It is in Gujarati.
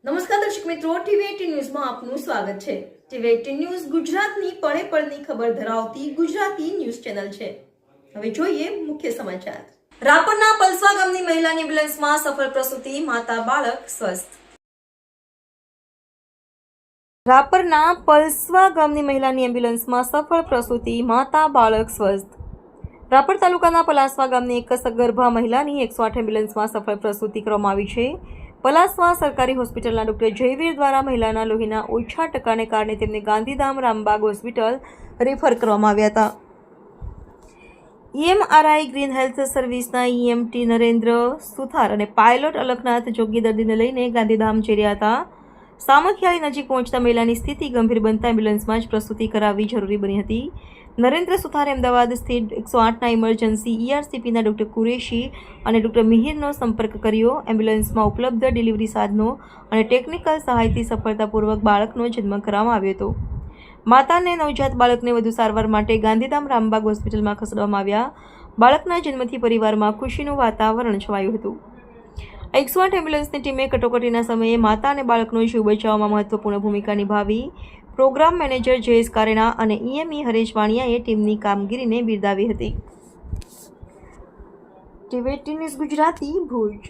નમસ્કાર દર્શક મિત્રો, ટીવી18 ન્યૂઝમાં આપનું સ્વાગત છે। ટીવી18 ન્યૂઝ ગુજરાતની પળે પળની ખબર ધરાવતી ગુજરાતી ન્યૂઝ ચેનલ છે। હવે જોઈએ મુખ્ય સમાચાર। રાપરના પલસવા ગામની મહિલાની એમ્બ્યુલન્સમાં સફળ પ્રસૂતિ, માતા બાળક સ્વસ્થ। રાપરના પલસવા ગામની મહિલાની એમ્બ્યુલન્સમાં સફળ પ્રસૂતિ, માતા બાળક સ્વસ્થ। રાપર તાલુકાના પલાસવા ગામની એક સગર્ભા મહિલાની 108 એમ્બ્યુલન્સમાં સફળ પ્રસૂતિ કરવામાં આવી છે। પલાસવા સરકારી હોસ્પિટલના ડોક્ટર જયવીર દ્વારા મહિલાના લોહીના ઓછા ટકાને કારણે તેમને ગાંધીધામ રામબાગ હોસ્પિટલ રેફર કરવામાં આવ્યા હતા। EMRI ગ્રીન હેલ્થ સર્વિસના EMT નરેન્દ્ર સુથાર અને પાયલોટ અલખનાથ જોગી દર્દીને લઈને ગાંધીધામ જઈ રહ્યા હતા। સામખિયાળી નજીક પહોંચતા મહિલાની સ્થિતિ ગંભીર બનતા એમ્બ્યુલન્સમાં જ પ્રસૂતિ કરાવવી જરૂરી બની હતી। નરેન્દ્ર સુથારે અમદાવાદ સ્થિત 108ના ઇમરજન્સી ERCPના ડોક્ટર કુરેશી અને ડોક્ટર મિહિરનો સંપર્ક કર્યો। એમ્બ્યુલન્સમાં ઉપલબ્ધ ડિલિવરી સાધનો અને ટેકનિકલ સહાયથી સફળતાપૂર્વક બાળકનો જન્મ કરવામાં આવ્યો હતો। માતાને નવજાત બાળકને વધુ સારવાર માટે ગાંધીધામ રામબાગ હોસ્પિટલમાં ખસેડવામાં આવ્યા। બાળકના જન્મથી પરિવારમાં ખુશીનું વાતાવરણ છવાયું હતું। 108 એમ્બ્યુલન્સની ટીમે કટોકટીના સમયે માતા અને બાળકનો જીવ બચાવવામાં મહત્વપૂર્ણ ભૂમિકા નિભાવી। પ્રોગ્રામ મેનેજર જયેશ કારેણા અને EME હરેશ વાણિયાએ ટીમની કામગીરીને બિરદાવી હતી। ટીવી18 ન્યૂઝ ગુજરાતી ભુજ।